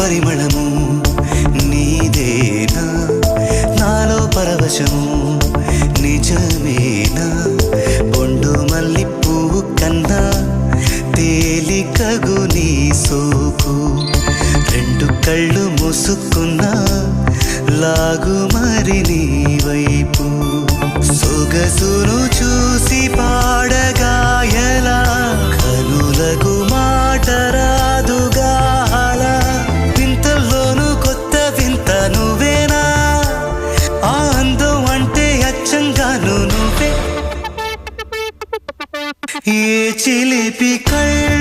పరిమళము నీదేనా నాలో పరవశము నిజమేనా బొండు మల్లి పువ్వు కన్నా తేలికగు నీ సోకు రెండు కళ్ళు మూసుకున్నా లాగు మరి నీ వైపు సొగసును చూసి పాడగాయలా కనులకు మాట రాదుగా అలా వింతల్లోనూ కొత్త వింత నువ్వేనా ఆ అందం అంటే అచ్చంగాను నువ్వే ఏ చిలిపి కళ్ళు